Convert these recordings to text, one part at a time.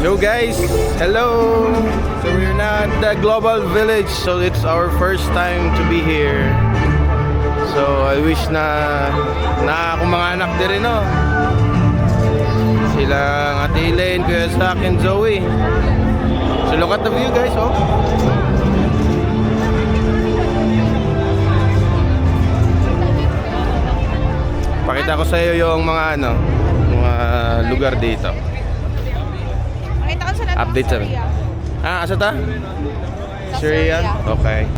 Yo guys, hello. So we're now at the Global Village. So it's our first time to be here. So I wish na akong mga anak din rin, no? Silang Ate Elaine, Kuya Zach, and Zoe. So look at the view guys, oh. Pakita ko sa iyo yung mga mga lugar dito. Update sa asa ta? Syria? Okay.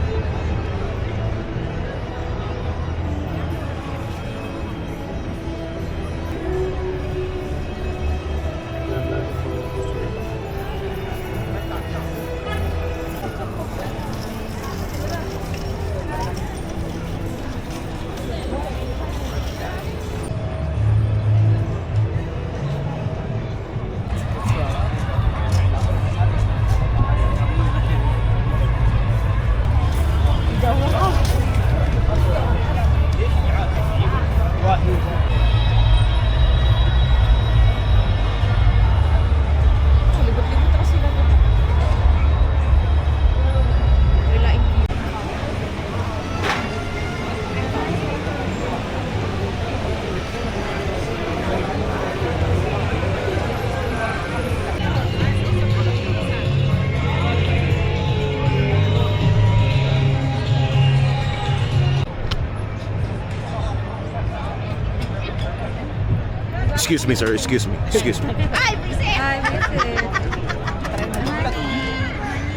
Excuse me, sir. Excuse me. Excuse me. Hi, visit. Hi, visit.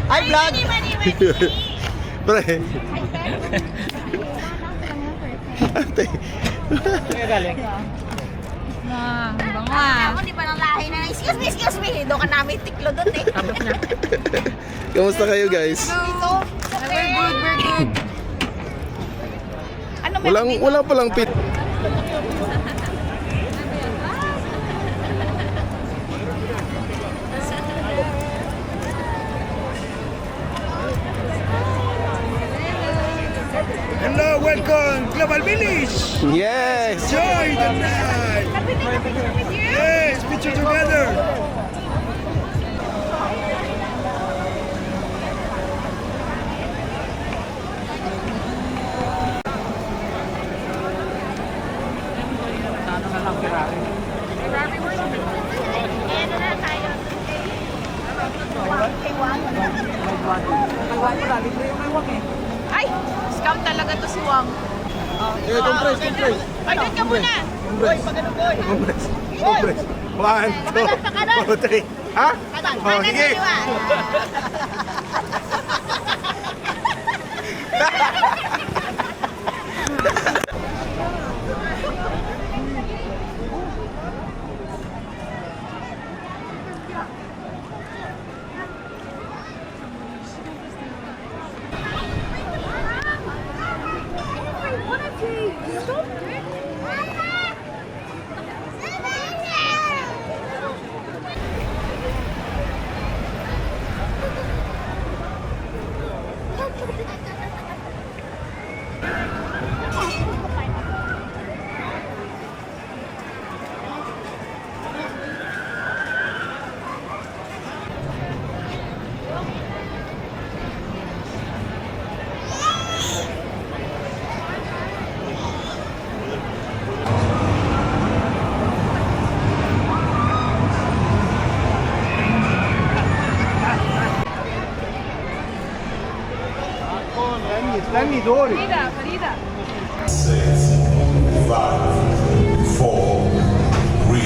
Hi, vlog. Pre. Ate. Kaya galing. Bango ah. Ako di pa ng lahi na. Excuse me. Doon ka namin tiklo doon eh. Kamusta kayo guys? We're good. Ano Wala palang pit. Hello, welcome, Global Village. Yes. Enjoy the night. Yes, picture together. Ay, scam talaga to si Wang. Compress. Ay, doon ka muna. Boy, pagano boy. Compress. 1, 2, 3. Ha? Oh, sige. Farida. 6, 5, 4, 3,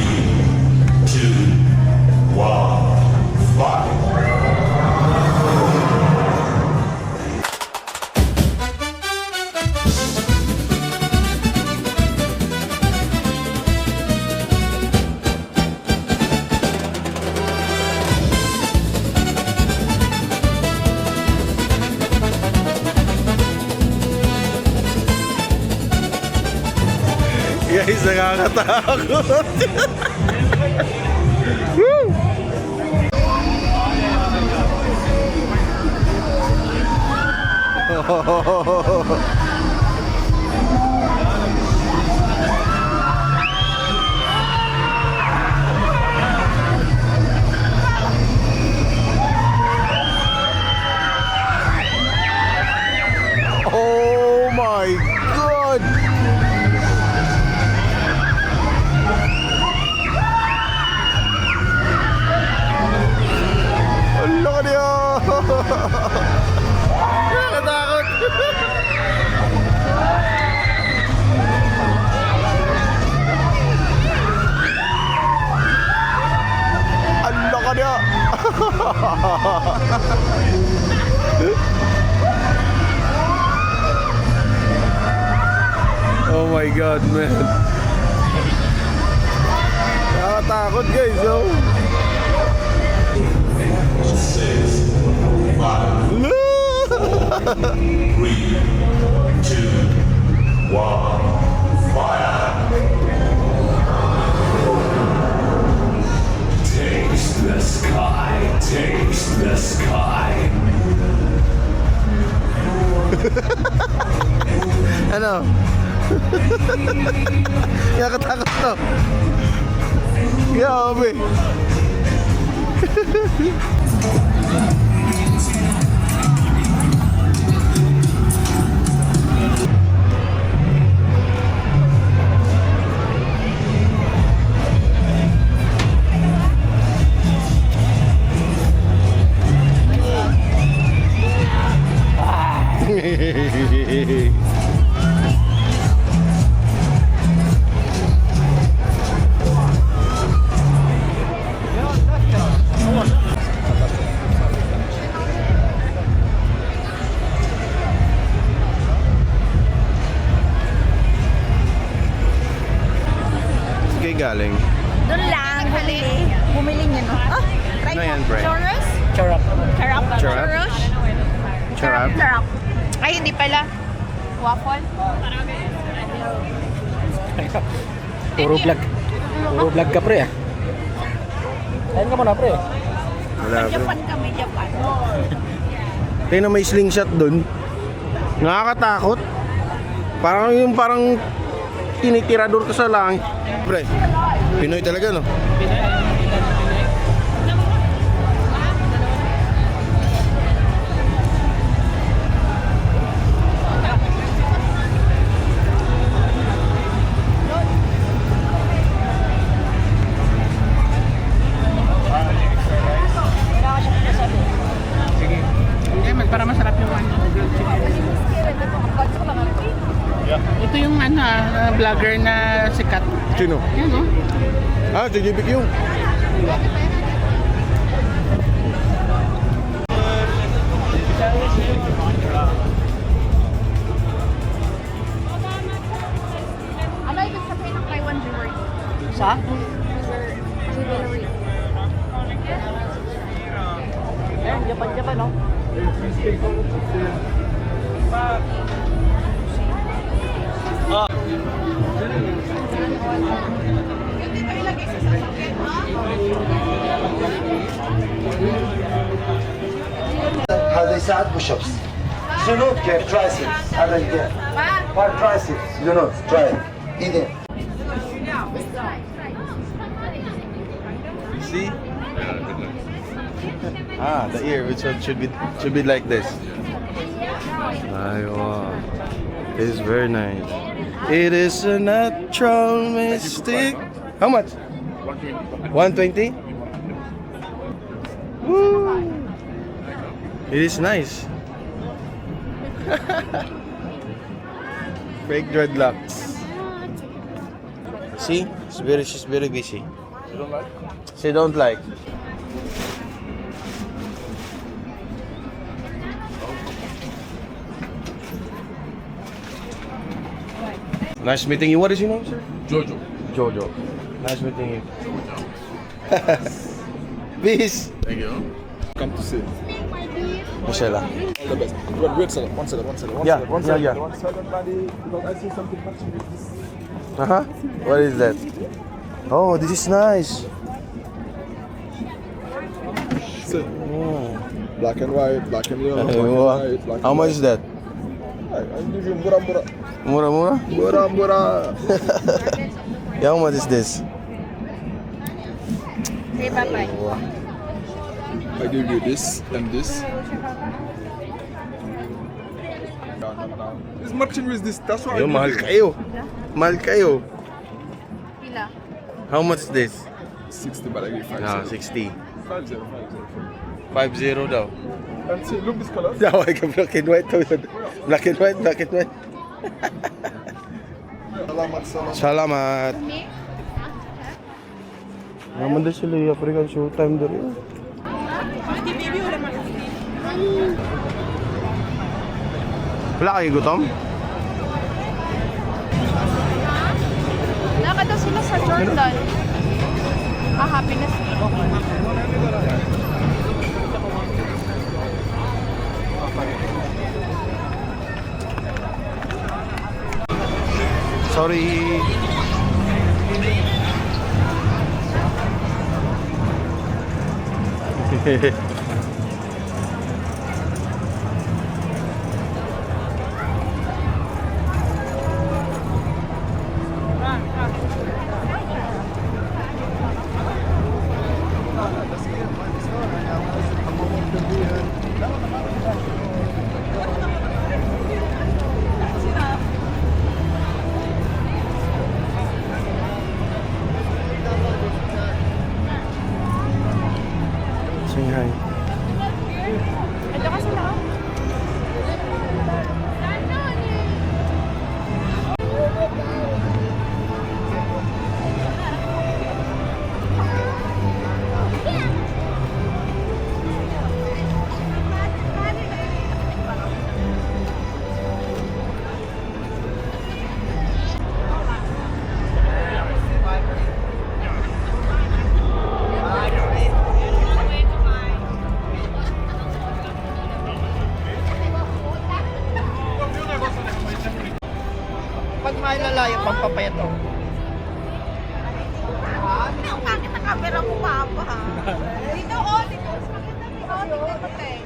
2, 1, fight. Guys, nakakatakot. Woo! Nakatakot. Ang laka niya. Oh my God, man. Nakatakot guys, oh. 6, 5, 3, 2, 1, fire. Taste the sky, taste the sky. Ano? Nakatakot to. Grabe. Sige galing. Doon lang, bumili niya, no? Oh, try Ano mo. yan, Bre? Churros? Charap. Charap? Charap? Churros? Charap? Charap. Ay, hindi pala. Waffle? Puro vlog. Puro vlog ka, pre. Ayun ka muna, pre. Wala bro. Japan kami, Japan. Tingnan may slingshot dun. Nakakatakot. Parang tinitirador ka sa langit. Pre, Pinoy talaga, no? Para masarap yung ano, grilled chicken. Ito yung vlogger na sikat. Sino? Yan, oh. Ah, si GBQ. Ano ibig sabihin ng Taiwan jewelry? Sa? Jewelry. Ayun, Japan, no? هذا يساعد push-ups. جنود كيف triceps هذا يدين. Part triceps جنود try ايدين. You see? Ah, the ear, which one should be like this. Wow. It is very nice. It is a natural mystic. How much? 120. Woo! It is nice. Fake dreadlocks. See? She's very busy. You don't like? She don't like. Nice meeting you. What is your name, sir? Jojo. Jojo. Nice meeting you. Peace. Thank you. Come to see. Michelle. All the best. Wait, sir. One second. Yeah, One second, yeah. One second, buddy. Because I see something matching with this. Uh-huh. What is that? Oh, this is nice. See? Oh. Black and white, black and yellow, black and Wow. white, black How and much white. is that? I'll give you mura mura. Mura mura? Mura mura. Yeah, how much is this? Say bye-bye. I give you this and this. This matching with this. That's why I Ayun, give mahal you. kayo. Mahal kayo. Pila? How much is this? 60, but I give you 50. Ah, 60. 50. 50 daw. And see, look this color. Yeah, I can black and white. Black and white, black and white. Salamat, salamat. Salamat. Naman din sila yung African showtime doon yun. Wala kayo gutom? Lakad daw sila sa Jordan. Happiness. Sorry. Shanghai. Ito ka sila. Pag may lalayo, pampapayat to. Ang pangit na camera mo, Papa. Dito, oh. Dito. Oh, dito, pate.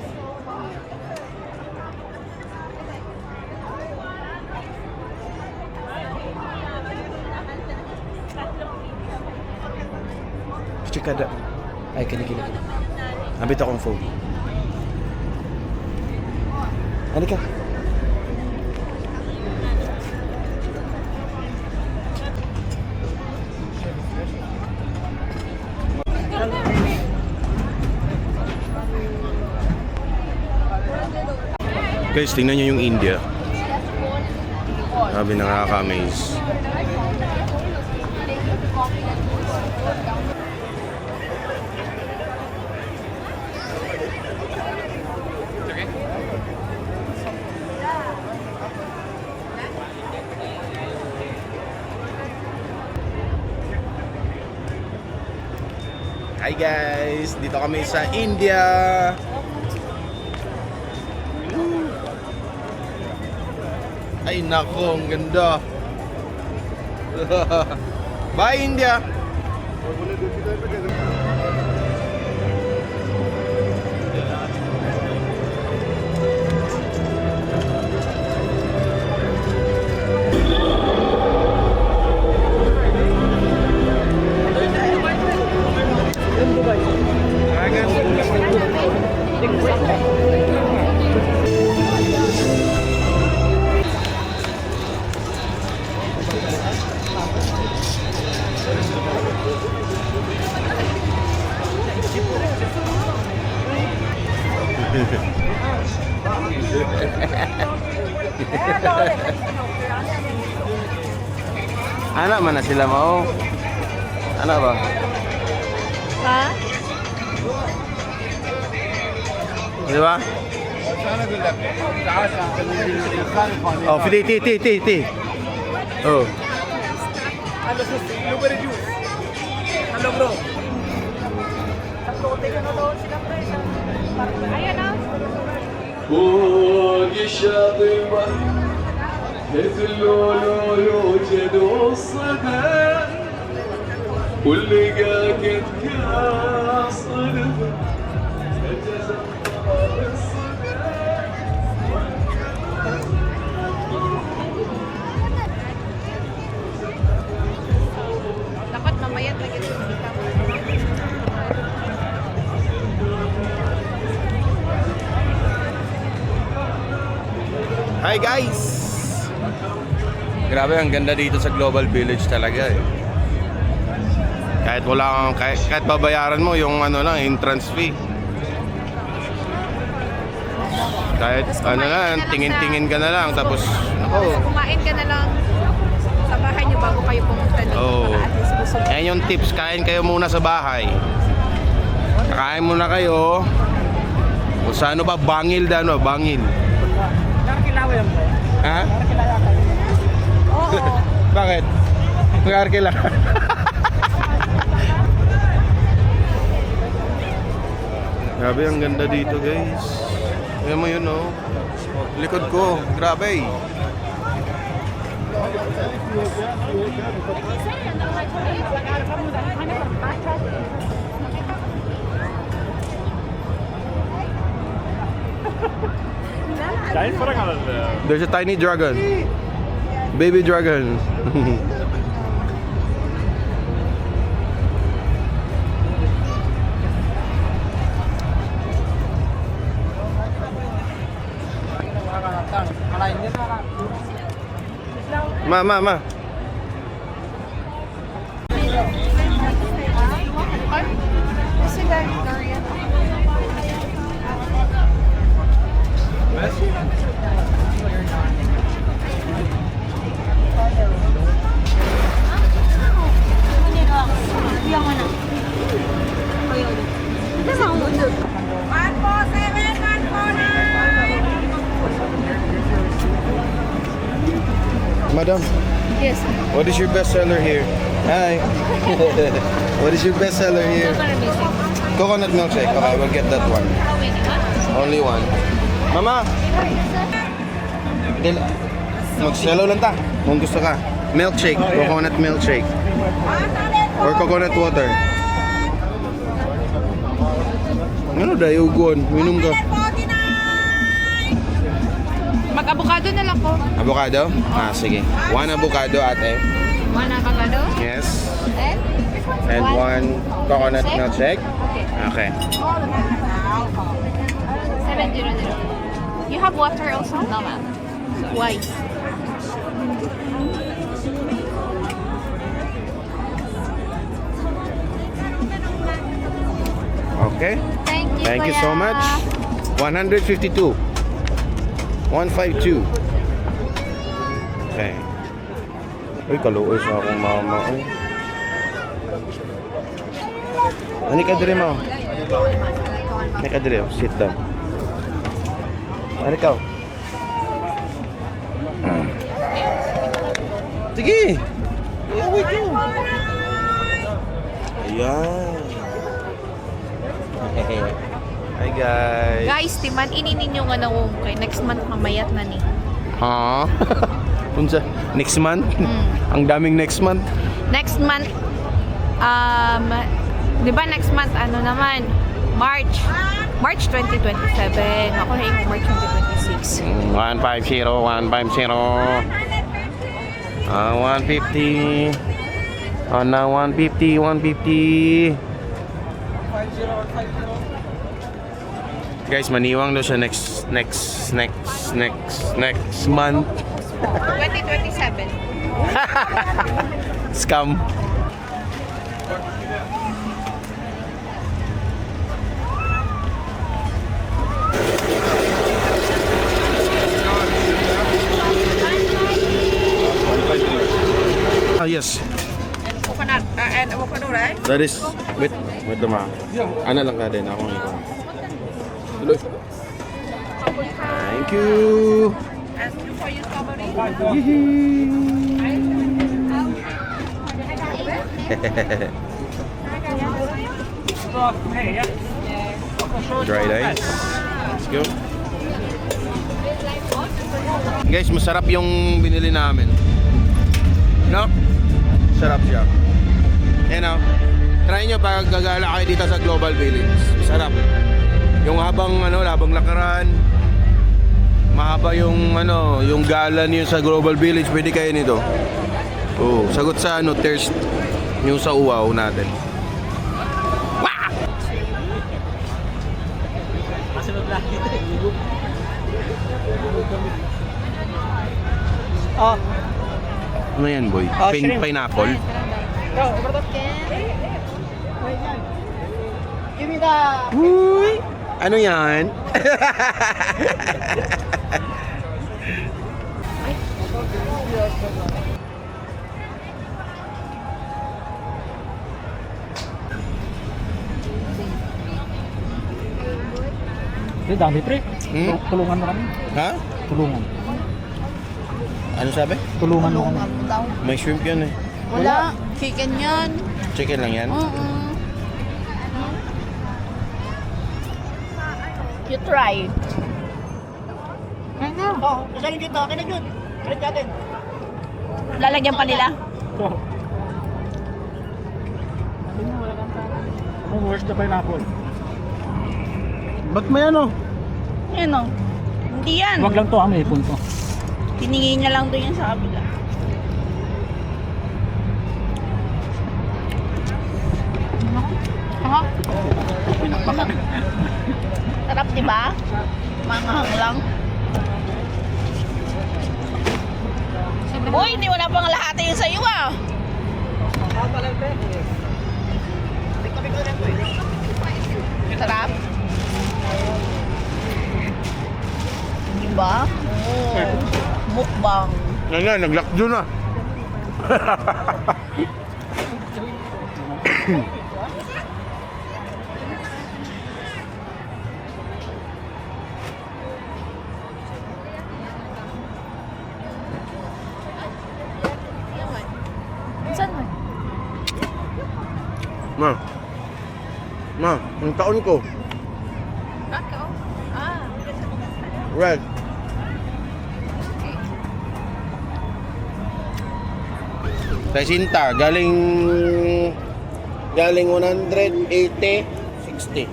Cika ada. Ay, kini. Ambit akong phone. Ano ka? Guys, tingnan nyo yung India. Sabi nakaka-amaze. Hi guys! Dito kami sa India! Ay nako, ang ganda! Bye India! Anak mana sila mau? Anak ba? Ha? Di ba? Oh, ti. Oh. Ayan na. فوق الشاطئ مثل لولو جد والصدى واللي قاعد كاصل Dapat mamaya lagi dito. Hi guys! Grabe, ang ganda dito sa Global Village talaga eh. Kahit babayaran mo yung ano lang, entrance fee. Kahit ano lang, tingin-tingin ka na lang. Tapos, So, kumain ka na lang sa bahay niyo bago kayo pumunta dito. Oo. Para at least busog. Ayan yung tips, kain kayo muna sa bahay. Kain muna kayo. Kung sa ano ba, bangil da, ano, bangil. Ha? Oo. Bakit? Nag-arkila. Grabe, ang ganda dito, guys. Ayan mo yun, oh. Likod ko, grabe. There's a tiny dragon. Baby dragon. Ma. Kasi dahil Korean. Madam, Yes. what is your best seller here? Hi. What is your best seller here? Coconut milkshake. Okay, we'll get that one. Only one. Mama! Mag-selo lang ta. Kung gusto ka. Milkshake. Coconut milkshake. Or coconut water. Ano dayo ugon? Minum ka. Mag-avocado na lang ko. Avocado? Ah, sige. One avocado, ate. One avocado. Yes. And And one coconut milkshake. Okay. Okay. 700. You have water also? No, ma'am. Why? Okay. Thank you, Thank you so much. 152. 152. Okay. Uy, kaluoy sa akong mama. Uy. Ano ka dire mo? Ano ka dire? Sit down. Ano ka? Sige! Here we go! Ayan. Hi guys! Guys, timan ininin yung ano kay next month mamayat na ni. Ha? Unsa? Next month? Ang daming next month. Next month, di ba next month ano naman? March 2027. Ako na yung March 2026. 150, 150. 150. Oh, na 150, 150. Guys, maniwang daw siya next month. 2027. Scam. Ah, yes. Coconut and avocado, right? That is, wait the ma. Ano lang ka din, akong ikaw. Tuloy. Thank you. And you for your strawberry? Dried ice. Let's go. Guys, masarap yung binili namin. No? Sarap siya. You know, try nyo pag gagala kayo dito sa Global Village. Sarap. Yung habang lakaran, mahaba yung yung gala niyo sa Global Village, pwede kayo nito. Oh, sagot sa thirst yung sa uwaw natin. Wah! Oh, Ano yan, boy? Shrimp. Pineapple? give me the... Uy! Ano yan? Dami pre. Hmm? Tulungan mo kami. Ha? Tulungan. Ano sabi? Tulungan mo kami. May shrimp yun eh. Wala. Chicken yan. Chicken lang yan? You try. Lalagyan pa nila? Anong worst na pineapple? Ba't may ano? Yan o. Hindi yan. Wag lang to, may ipon to. Tiningin niya lang doon yan sa kabila. Aha. Sarap, di ba? Manghang lang. Uy, hindi wala pang lahat yung sa'yo ah. Sarap. Di ba? Oh. Mukbang. Yan na, nag-lock doon na. Saan mo? Ma, ang taon ko. Kakao? Ah. Red. Sinta, galing 180, 60.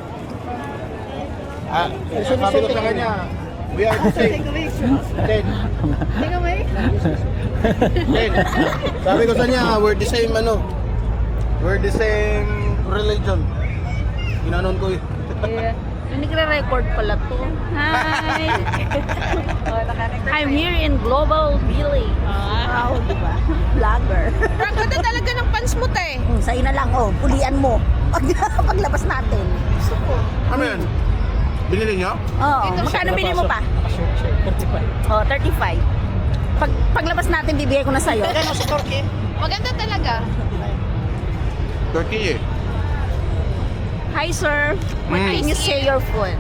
Ah, sabi ko sa kanya, we are the same. 10. Sabi ko sa niya, we're the same we're the same religion. Ginanon ko eh. Nagre-record pala to. Hi! I'm here in Global Village. Wow, di ba? Vlogger. Ang ganda talaga ng pants mo, te. Sa'yo na lang, pulian mo. Paglabas natin. Ano yan? Binili niyo? Oo, magkano bili mo pa? 35. 35. Paglabas natin, bibigay ko na sa'yo. Maganda talaga. Turkey eh. Hi, sir. What can you say your food?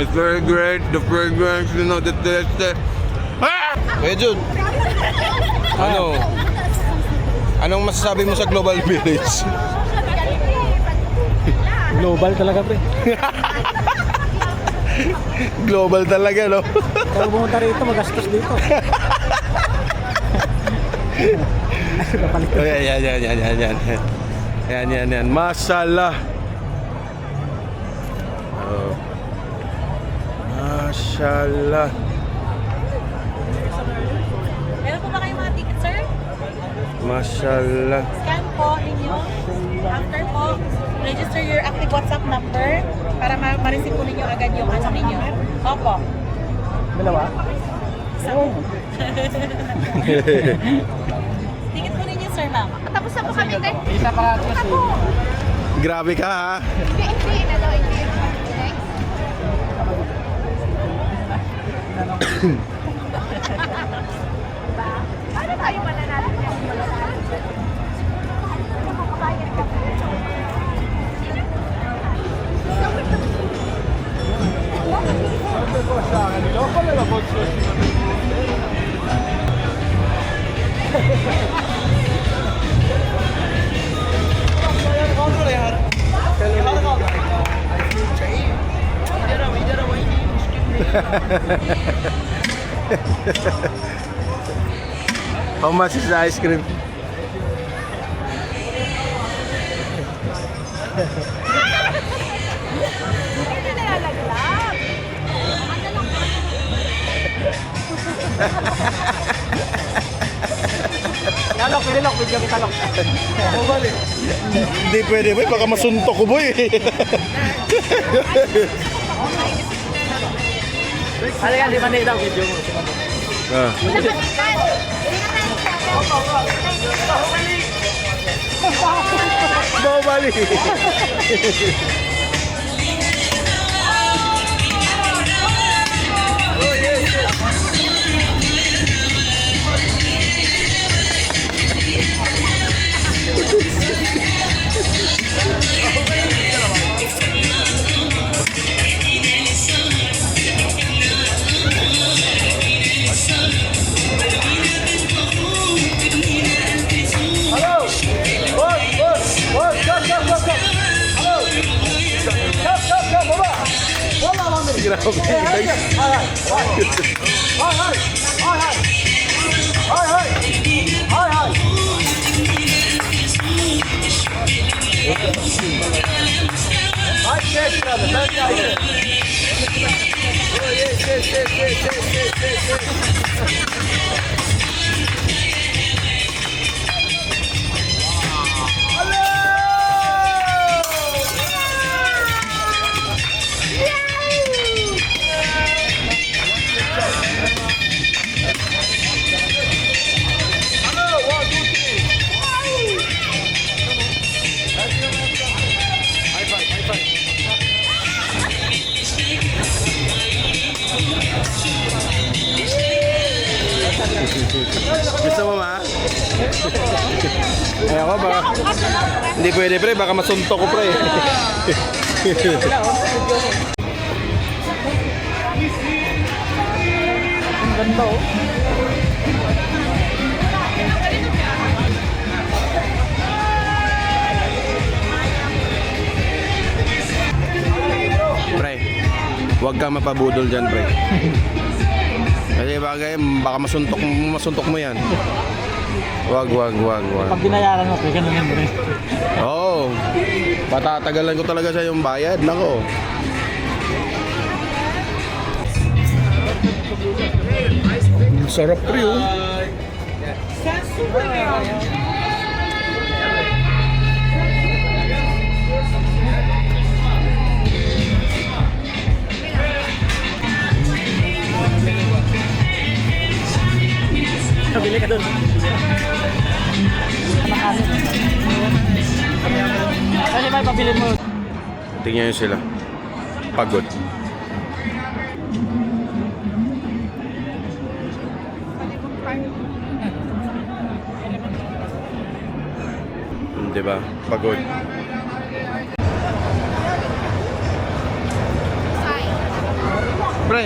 It's very great, the fragrance, the taste. Ah! Kuya Jun, anong masasabi mo sa Global Village? Global talaga pre. Global talaga, no? Kaya pumunta rito, magastos dito. Yan. Masala. Mashallah. Meron po ba kayong mga ticket, sir? Mashallah. Scan po ninyo. After po, register your active WhatsApp number para ma-receive po ninyo agad yung ano ninyo. Opo. Dalawa? Ticket po ninyo, sir, ma'am. Tapos na po kami, te. Isa pa kasi. Grabe ka ha. Hindi. Next. Paano tayo mananalo? How much is the ice cream? Lalok, pinilok, video kita lok. Hindi pwede boy, baka masuntok ko boy. Halika, di ba nila video mo? Ah. Bawali. Grabe guys. Gusto mo ma? Ay ako ba? Hindi pwede pre, baka masuntok ko pre. Ang ganda oh. Pre, huwag kang mapabudol dyan pre. Kasi baka masuntok mo yan. Wag. Pag binayaran mo, ganun yan rin. Oo. Patatagalan ko talaga sa yung bayad. Nako. Sarap pre oh. Bili ka dun. Kasi may pabili mo. Tingnan nyo sila. Pagod. Diba? Pagod. Pre.